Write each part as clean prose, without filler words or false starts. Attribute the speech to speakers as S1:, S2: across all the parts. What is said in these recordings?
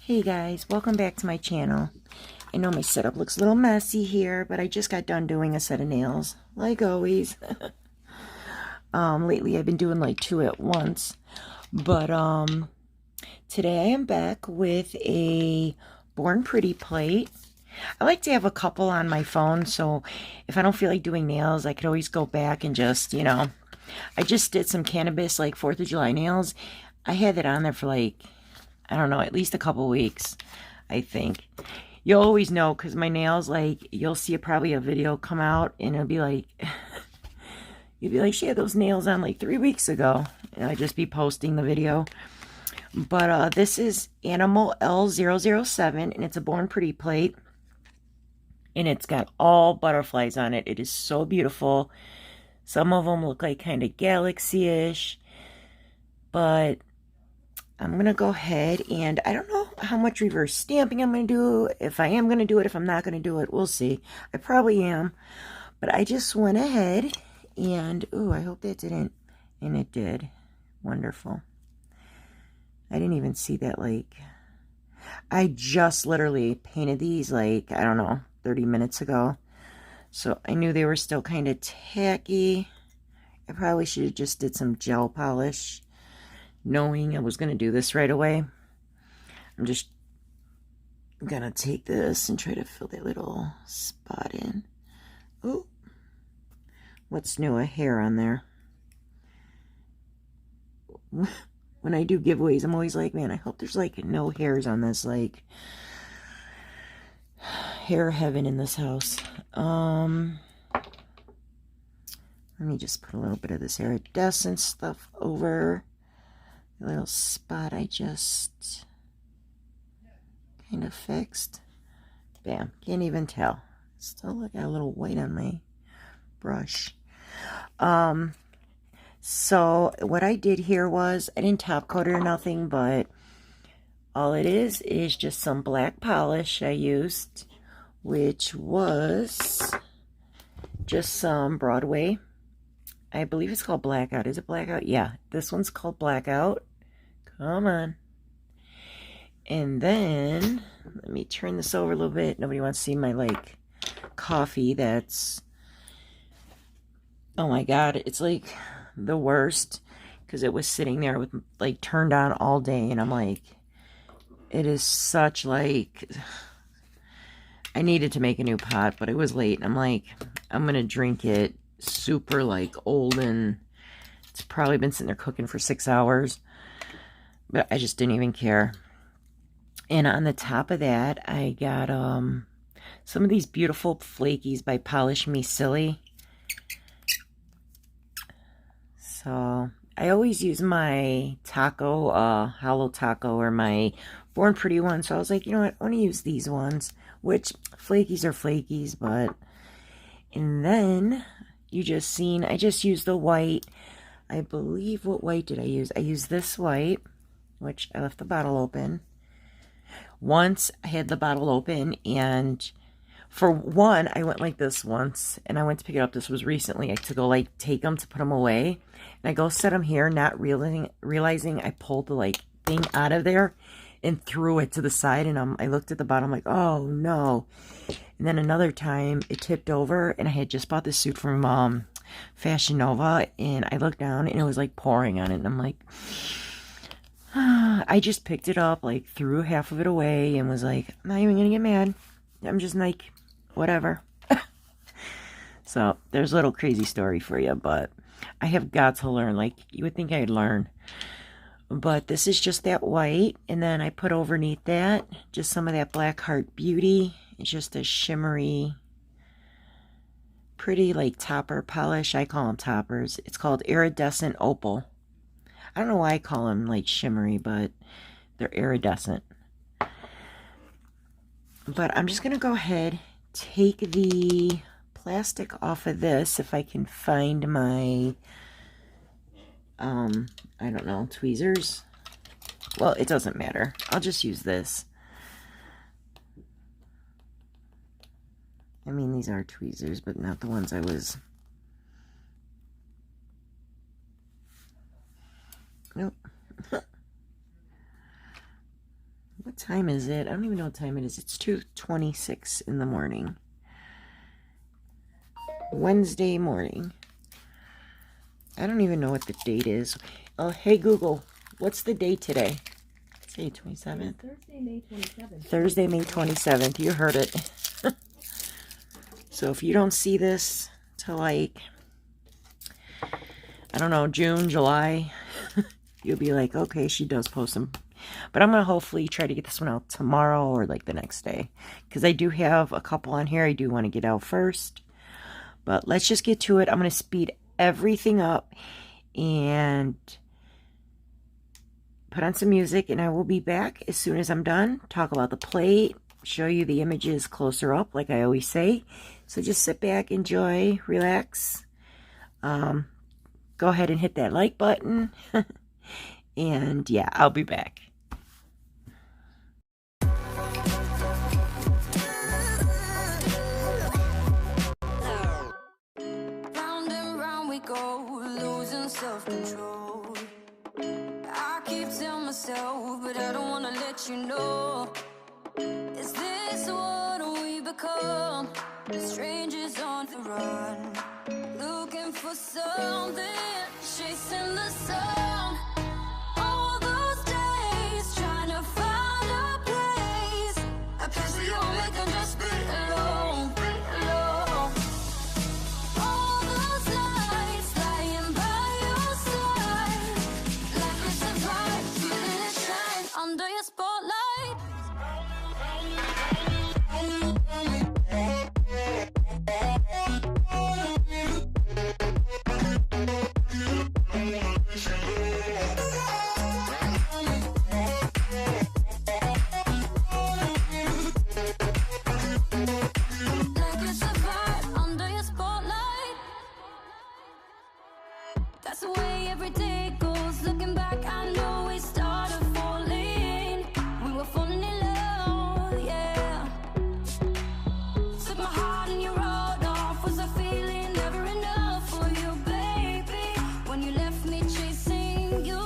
S1: Hey guys, welcome back to my channel. I know my setup looks a little messy here, but I just got done doing a set of nails, like always. Lately I've been doing like two at once, but today I am back with a Born Pretty plate. I like to have a couple on my phone, so if I don't feel like doing nails, I could always go back and just, I just did some cannabis, like 4th of July nails. I had that on there for like, I don't know, at least a couple weeks, I think. You'll always know, because my nails, like, you'll see probably a video come out, and it'll be like, you'll be like, she had those nails on like 3 weeks ago. And I'd just be posting the video. But this is Animal L007, and it's a Born Pretty plate. And it's got all butterflies on it. It is so beautiful. Some of them look like kind of galaxy-ish. But I'm going to go ahead and I don't know how much reverse stamping I'm going to do. If I am going to do it, if I'm not going to do it, we'll see. I probably am. But I just went ahead and, ooh, I hope that didn't, and it did. Wonderful. I didn't even see that, like, I just literally painted these, like, I don't know, 30 minutes ago. So I knew they were still kind of tacky. I probably should have just did some gel polish, knowing I was going to do this right away. I'm just going to take this and try to fill that little spot in. Oh, what's new? A hair on there. When I do giveaways, I'm always like, man, I hope there's like no hairs on this, like hair heaven in this house. Let me just put a little bit of this iridescent stuff over the little spot I just kind of fixed. Bam, can't even tell. Still got a little white on my brush. So what I did here was, I didn't top coat it or nothing, but all it is just some black polish I used, which was just some Broadway. I believe it's called Blackout. Is it Blackout? Yeah, this one's called Blackout. Come on. And then, let me turn this over a little bit. Nobody wants to see my, like, coffee that's, oh my god, it's like the worst, because it was sitting there with, like, turned on all day, and I'm like, it is such, like, I needed to make a new pot, but it was late, and I'm like, I'm gonna drink it super, like, old, and it's probably been sitting there cooking for 6 hours, but I just didn't even care. And on the top of that, I got some of these beautiful flakies by Polish Me Silly. So I always use my taco, hollow taco, or my Born Pretty one. So I was like, you know what, I want to use these ones, which flakies are flakies, but, and then you just seen, I just used the white. I believe, what white did I use? I used this white, which I left the bottle open. Once I had the bottle open, and for one, I went like this once, and I went to pick it up. This was recently. I had to go, like, take them to put them away, and I go set them here, not realizing I pulled the, like, thing out of there and threw it to the side, and I looked at the bottom, like, oh no. And then another time it tipped over, and I had just bought this suit from Fashion Nova, and I looked down and it was like pouring on it, and I'm like, I just picked it up, like, threw half of it away, and was like, I'm not even gonna get mad. I'm just like, whatever. So there's a little crazy story for you, but I have got to learn. Like, you would think I'd learn, but this is just that white, and then I put overneath that just some of that Black Heart Beauty. It's just a shimmery, pretty, like, topper polish. I call them toppers. It's called Iridescent Opal. I don't know why I call them, like, shimmery, but they're iridescent. But I'm just going to go ahead, take the plastic off of this, if I can find my, I don't know, tweezers. Well, it doesn't matter. I'll just use this. I mean, these are tweezers, but not the ones I was... Nope. What What time is it? I don't even know what time it is. It's 2:26 in the morning. Wednesday morning. I don't even know what the date is. Oh, hey Google, what's the date today? Say 27th.
S2: Thursday, May 27th.
S1: Thursday, May 27th. You heard it. So if you don't see this till like, I don't know, June, July, you'll be like, okay, she does post them. But I'm going to hopefully try to get this one out tomorrow or like the next day. Because I do have a couple on here I do want to get out first. But let's just get to it. I'm going to speed everything up and put on some music. And I will be back as soon as I'm done. Talk about the plate. Show you the images closer up like I always say. So just sit back, enjoy, relax. Go ahead and hit that like button. And yeah, I'll be back.
S3: Round and round we go, losing self-control. I keep telling myself, but I don't wanna let you know. Is this what we become? Strangers on the run, looking for something, chasing the sun. All those days, trying to find a place we all make them just be alone, All those nights lying by your side, like it's a vibe, feeling it shine under your spotlight. That's the way every day goes. Looking back, I know we started falling. We were falling in love, yeah. Took my heart and you rode off. Was I feeling never enough for you, baby? When you left me chasing you,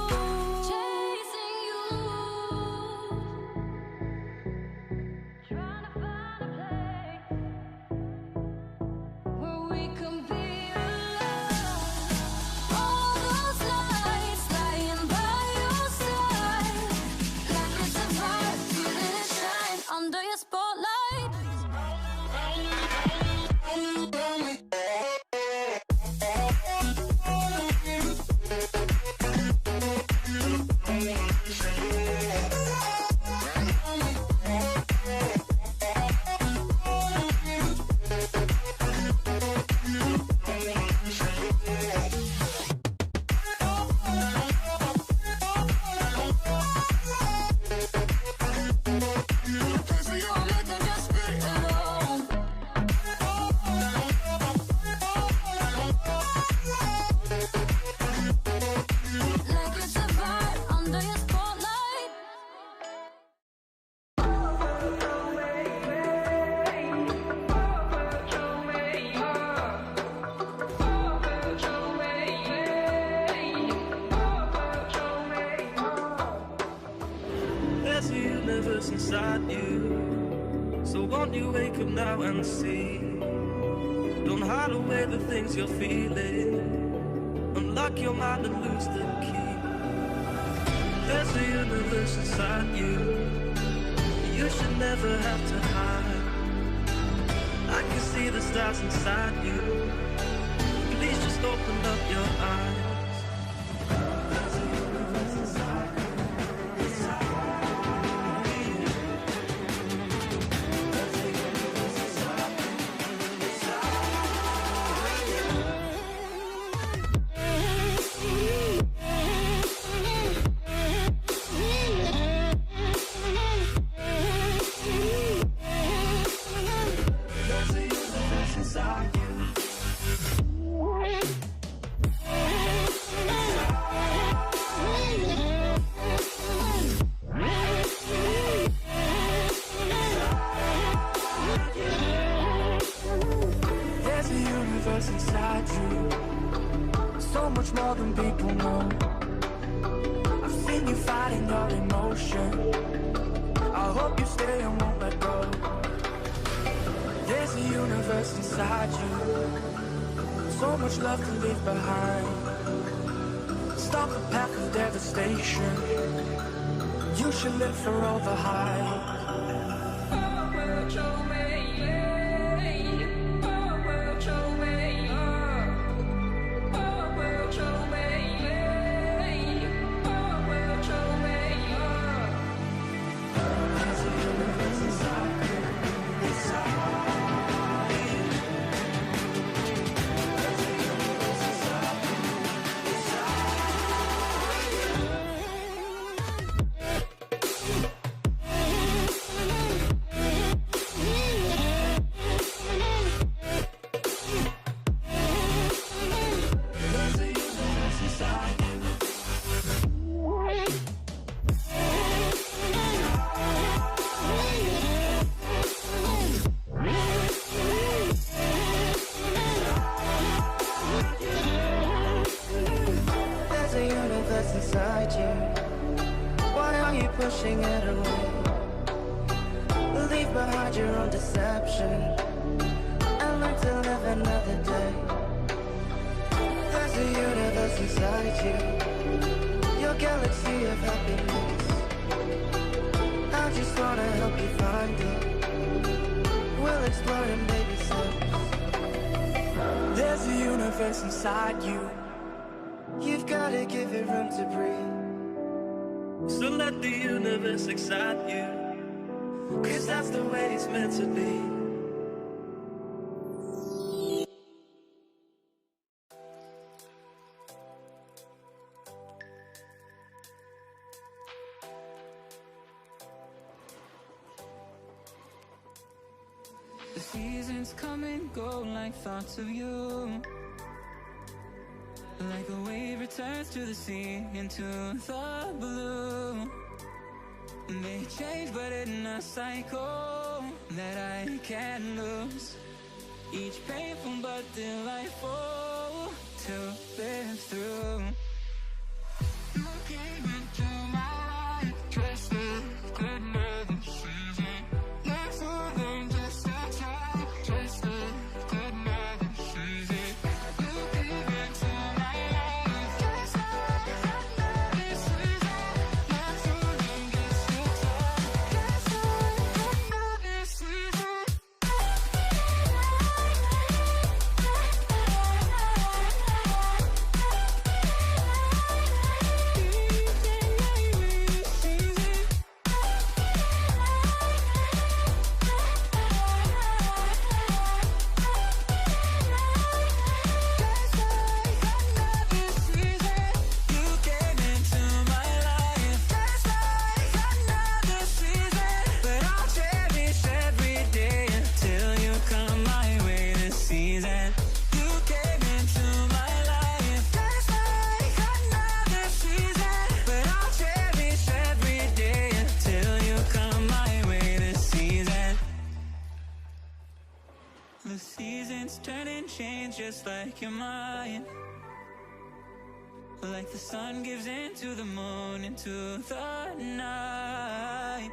S3: trying to find a place where we can be alone. All those nights lying by your side, like it's a vibe, feeling it shine under your spotlight. We all make them just be alone. Like it's a vibe under your spotlight.
S4: There's a universe inside you, so won't you wake up now and see? Don't hide away the things you're feeling. Unlock your mind and lose the key. There's a universe inside you, you should never have to hide. I can see the stars inside you, please just open up your eyes. There's a universe inside you. Inside you, so much more than people know. I've seen you fighting your emotion. I'll I hope you stay and won't let go. There's a universe inside you, so much love to leave behind. Stop the path of devastation, you should live for all the highs.
S3: Pushing it away. Leave behind your own deception and learn to live another day. There's a universe inside you, your galaxy of happiness. I just wanna help you find it. We'll explore in baby steps.
S4: There's a universe inside you,
S3: you've gotta give it room to breathe.
S4: so let the universe excite you, 'cause that's the way it's meant to be.
S2: The seasons come and go like thoughts of you, like a wave returns to the sea, into the blue. They change but in a cycle that I can't lose. Each painful but delightful to live through. You came into my life just as good another season. Not for them, just a time, just a good another season. You came into my life just like another season. Not for them, just a time, just like another season. The seasons turn and change just like your mind. Like the sun gives into the moon, into the night.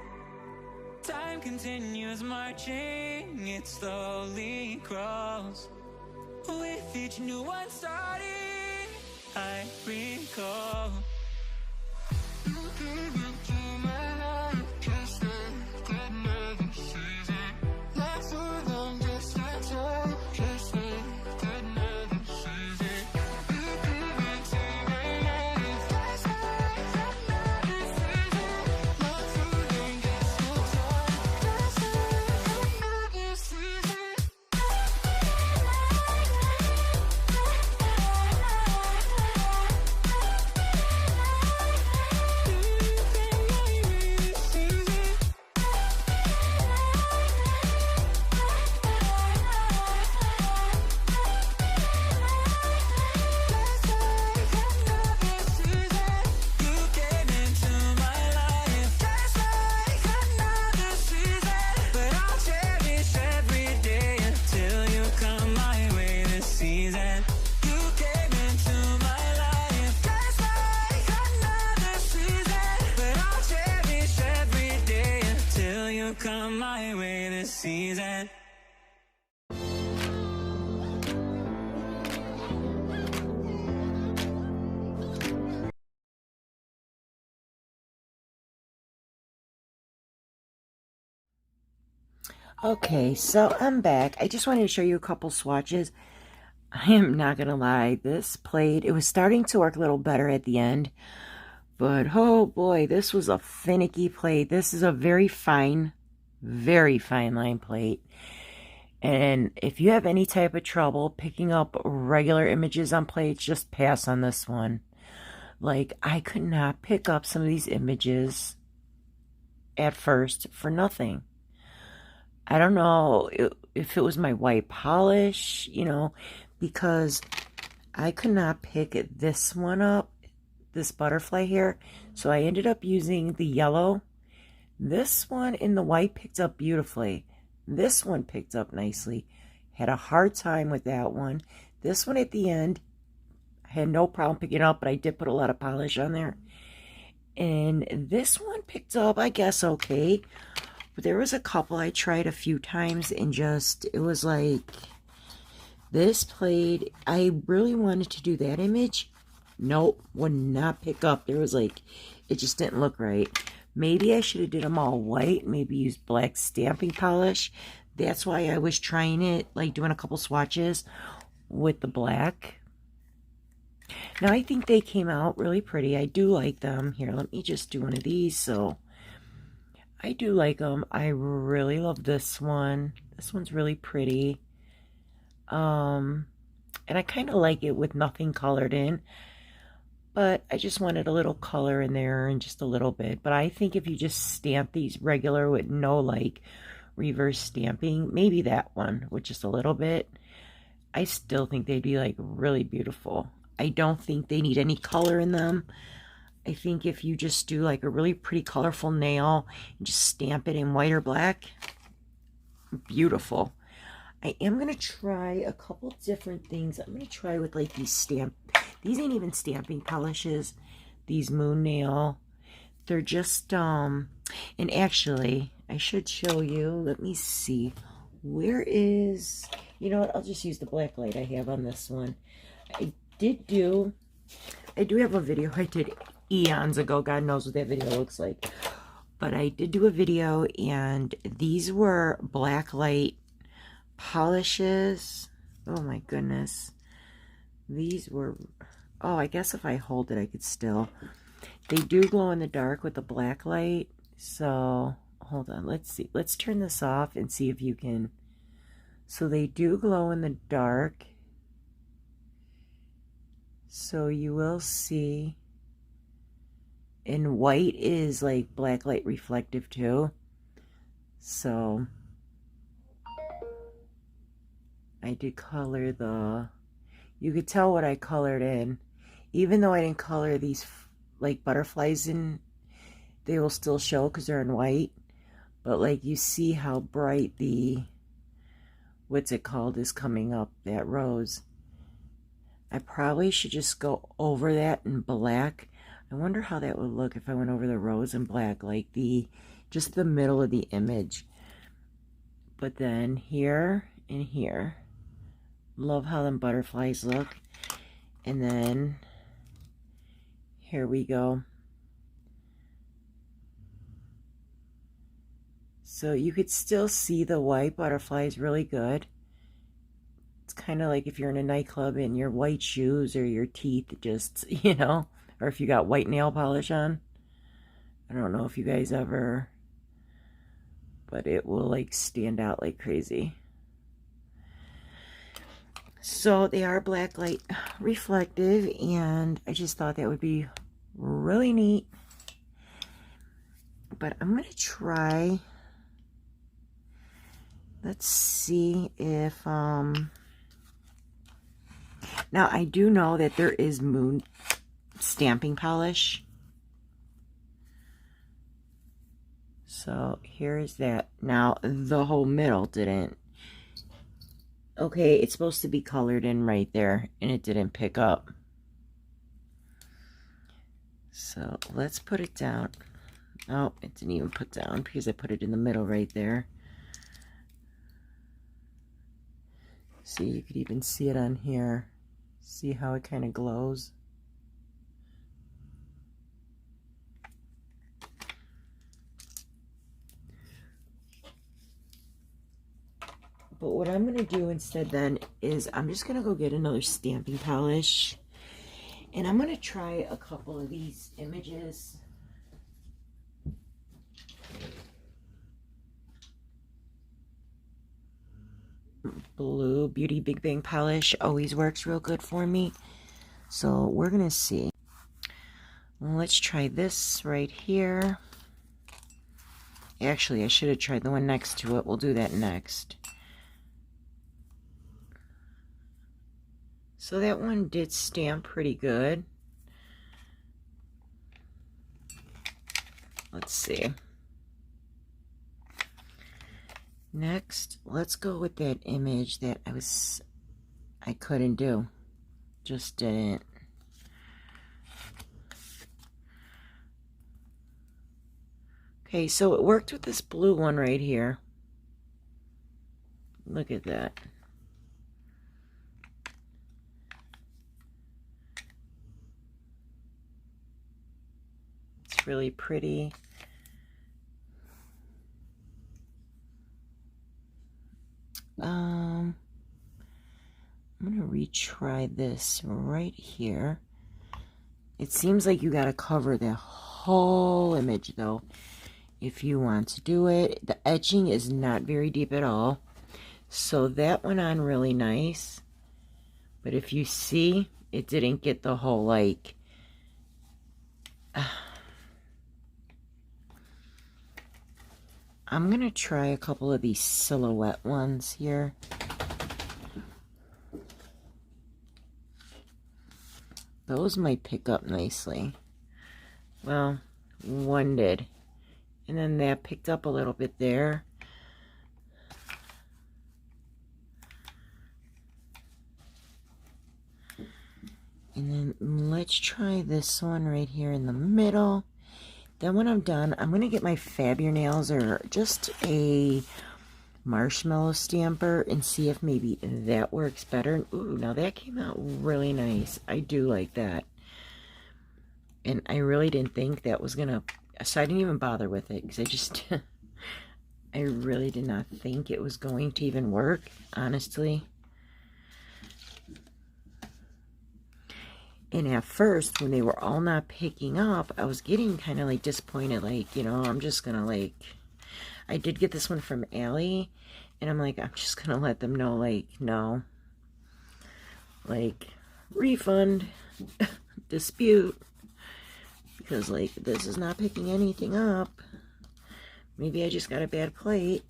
S2: Time continues marching, it slowly crawls. With each new one starting, I recall. You came into my life just like another season. Not for long, just a time, just like another season. You came into my life just like another season. Not for long, just a time, just like another season. You
S1: Okay, so I'm back. I just wanted to show you a couple swatches. I am not gonna lie, this plate, it was starting to work a little better at the end, but oh boy, this was a finicky plate. This is a very fine line plate. And if you have any type of trouble picking up regular images on plates, just pass on this one. Like, I could not pick up some of these images at first for nothing. I don't know if it was my white polish, you know, because I could not pick this one up, this butterfly here. So I ended up using the yellow. This one in the white picked up beautifully. This one picked up nicely. Had a hard time with that one. This one at the end, I had no problem picking up, but I did put a lot of polish on there. And this one picked up, I guess, okay. But there was a couple I tried a few times and just, it was like, this plate, I really wanted to do that image. Nope, would not pick up. There was like, it just didn't look right. Maybe I should have did them all white, maybe use black stamping polish. That's why I was trying it, like doing a couple swatches with the black. Now I think they came out really pretty. I do like them. Here, let me just do one of these. So I do like them. I really love this one. This one's really pretty. And I kind of like it with nothing colored in. But I just wanted a little color in there and just a little bit. But I think if you just stamp these regular with no like reverse stamping, maybe that one with just a little bit, I still think they'd be like really beautiful. I don't think they need any color in them. I think if you just do like a really pretty colorful nail and just stamp it in white or black, beautiful. I am going to try a couple different things. I'm going to try with like these these ain't even stamping polishes. These moon nail. They're just, and actually, I should show you. Let me see. Where is, you know what? I'll just use the Blacklight I have on this one. I do have a video I did eons ago. God knows what that video looks like. But I did do a video, and these were Blacklight Polishes. Oh my goodness. These were, oh, I guess if I hold it, I could still. They do glow in the dark with the black light. So, hold on. Let's see. Let's turn this off and see if you can. So, they do glow in the dark. So, you will see. And white is like black light reflective too. So, I did color the, you could tell what I colored in. Even though I didn't color these like butterflies in, they will still show because they're in white. But like you see how bright the, what's it called, is coming up, that rose. I probably should just go over that in black. I wonder how that would look if I went over the rose in black, like the, just the middle of the image. But then here and here. Love how them butterflies look. And then here we go. So you could still see the white butterflies really good. It's kind of like if you're in a nightclub and your white shoes or your teeth just, you know, or if you got white nail polish on. I don't know if you guys ever, but it will like stand out like crazy. So they are black light reflective, and I just thought that would be really neat. But I'm going to try, let's see if, now I do know that there is moon stamping polish. So here's that. Now the whole middle didn't. Okay, it's supposed to be colored in right there, and it didn't pick up. So let's put it down. Oh, it didn't even put down because I put it in the middle right there. See, you could even see it on here. See how it kind of glows? But what I'm going to do instead then is I'm just going to go get another stamping polish. And I'm going to try a couple of these images. Blue Beauty Big Bang polish always works real good for me. So we're going to see. Let's try this right here. Actually, I should have tried the one next to it. We'll do that next. So that one did stamp pretty good. Let's see. Next, let's go with that image that I couldn't do. Just didn't. Okay, so it worked with this blue one right here. Look at that. It's really pretty. I'm going to retry this right here. It seems like you got to cover the whole image though if you want to do it. The etching is not very deep at all. So that went on really nice. But if you see, it didn't get the whole like... I'm going to try a couple of these silhouette ones here. Those might pick up nicely. Well, one did. And then that picked up a little bit there. And then let's try this one right here in the middle. Then when I'm done, I'm going to get my Fab-Your Nails or just a marshmallow stamper and see if maybe that works better. Ooh, now that came out really nice. I do like that. And I really didn't think that was going to... So I didn't even bother with it because I just... I really did not think it was going to even work, honestly. And at first, when they were all not picking up, I was getting kind of like disappointed. Like, you know, I'm just going to like... I did get this one from Ali. And I'm like, I'm just going to let them know, like, no. Like, refund. Dispute. Because, like, this is not picking anything up. Maybe I just got a bad plate.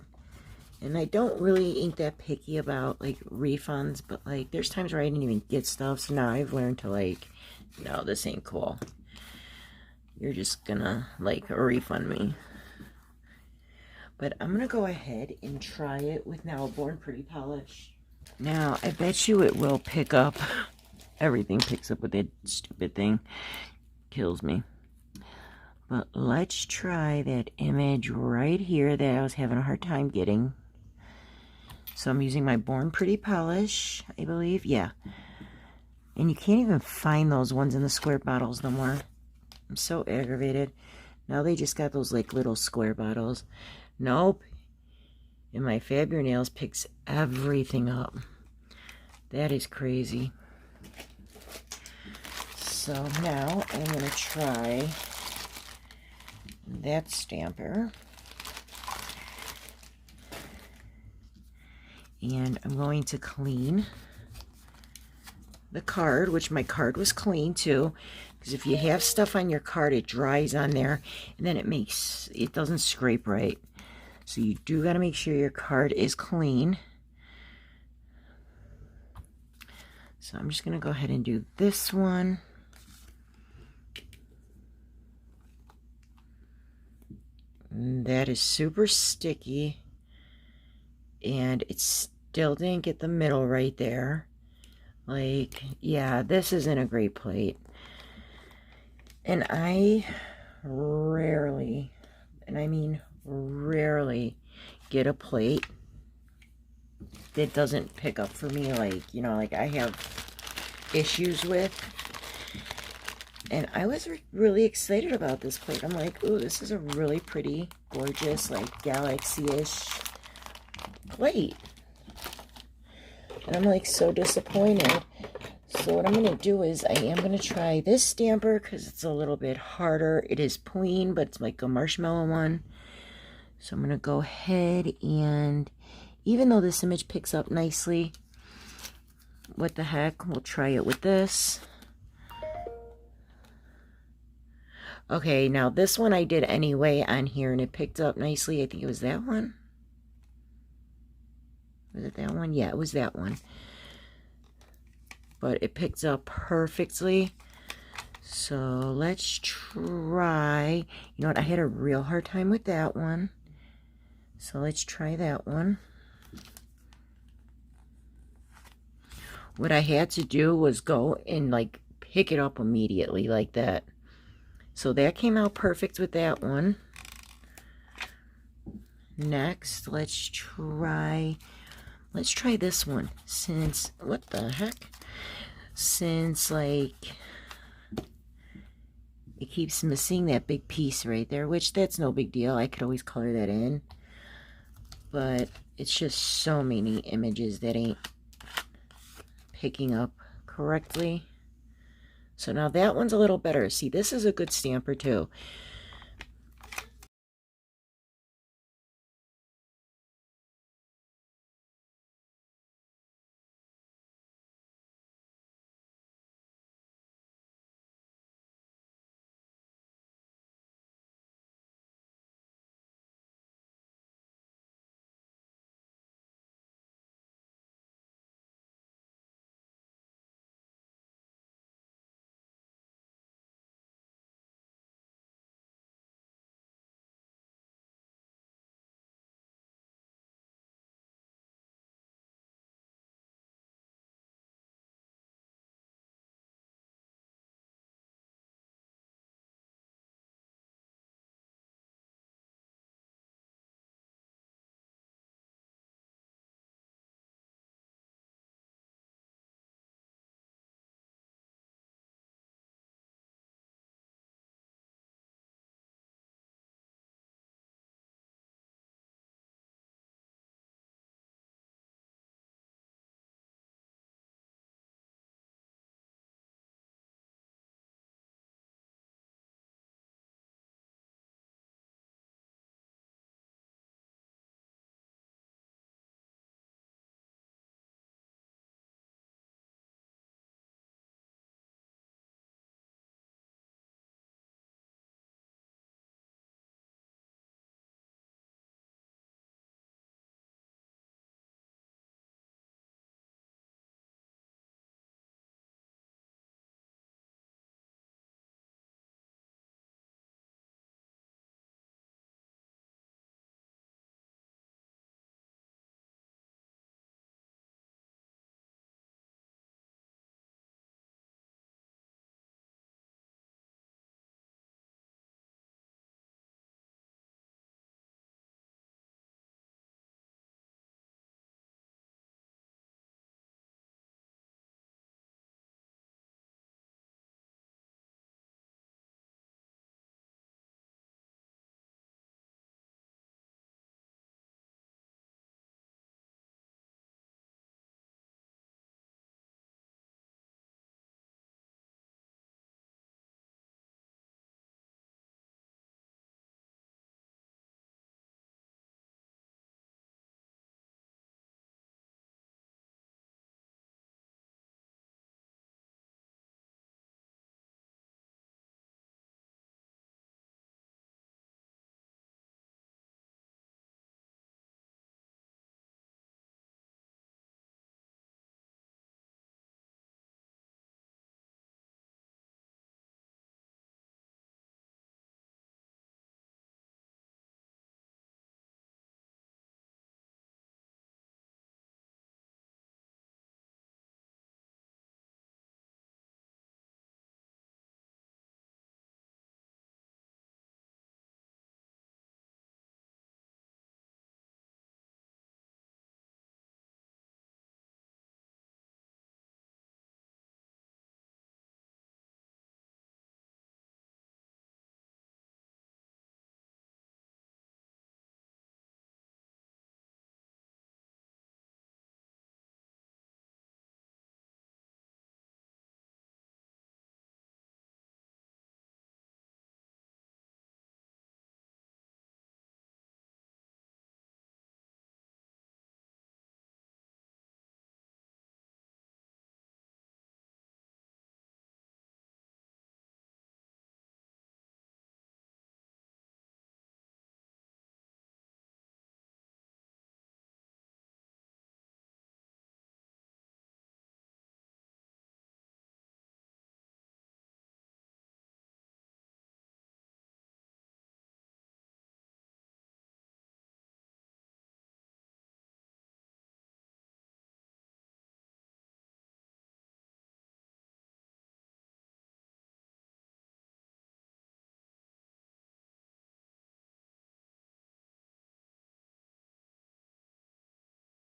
S1: And I don't really ain't that picky about, like, refunds. But, like, there's times where I didn't even get stuff. So now I've learned to, like, no, this ain't cool. You're just gonna, like, refund me. But I'm gonna go ahead and try it with now a Born Pretty polish. Now, I bet you it will pick up. Everything picks up with that stupid thing. Kills me. But let's try that image right here that I was having a hard time getting. So I'm using my Born Pretty polish, I believe. Yeah. And you can't even find those ones in the square bottles no more. I'm so aggravated. Now they just got those like little square bottles. Nope. And my Fab-Your Nails picks everything up. That is crazy. So now I'm going to try that stamper. And I'm going to clean the card, which my card was clean too. Because if you have stuff on your card, it dries on there. And then it doesn't scrape right. So you do got to make sure your card is clean. So I'm just going to go ahead and do this one. And that is super sticky. And it still didn't get the middle right there. Like, yeah, this isn't a great plate. And I rarely, and I mean rarely, get a plate that doesn't pick up for me, like, you know, like I have issues with. And I was really excited about this plate. I'm like, ooh, this is a really pretty, gorgeous, like, Galaxy-ish plate. And I'm like so disappointed. So what I'm going to do is I am going to try this stamper because it's a little bit harder. It is plain, but it's like a marshmallow one. So I'm going to go ahead and, even though this image picks up nicely, what the heck, we'll try it with this. Okay, now this one I did anyway on here and it picked up nicely. I think it was that one. Was it that one? Yeah, it was that one. But it picked up perfectly. So let's try. You know what? I had a real hard time with that one. So let's try that one. What I had to do was go and like pick it up immediately like that. So that came out perfect with that one. Next, let's try this one. Since, what the heck? Since like it keeps missing that big piece right there, which that's no big deal. I could always color that in. But it's just so many images that ain't picking up correctly. So now that one's a little better. See, this is a good stamper too.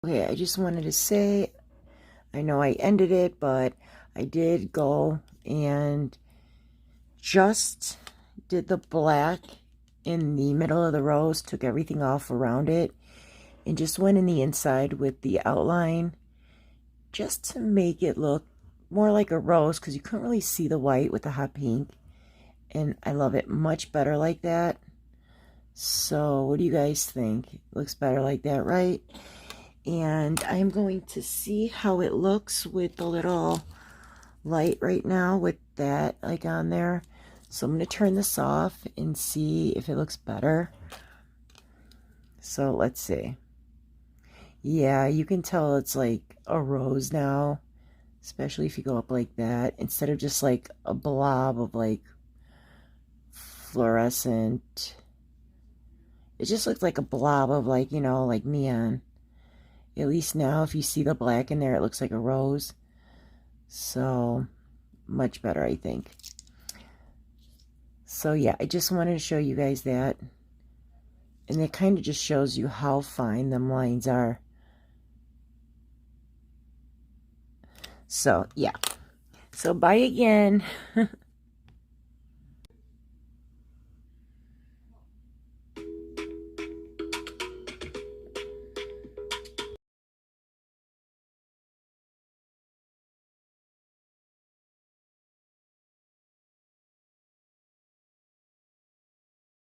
S1: Okay, I just wanted to say, I know I ended it, but I did go and just did the black in the middle of the rose, took everything off around it, and just went in the inside with the outline just to make it look more like a rose, because you couldn't really see the white with the hot pink, and I love it much better like that. So what do you guys think? It looks better like that, right? And I'm going to see how it looks with the little light right now with that like on there. So I'm going to turn this off and see if it looks better. So let's see. Yeah, you can tell it's like a rose now, especially if you go up like that instead of just like a blob of like fluorescent. It just looks like a blob of like, you know, like neon. At least now if you see the black in there, it looks like a rose. So much better, I think. So yeah, I just wanted to show you guys that. And it kind of just shows you how fine them lines are. So yeah. So bye again.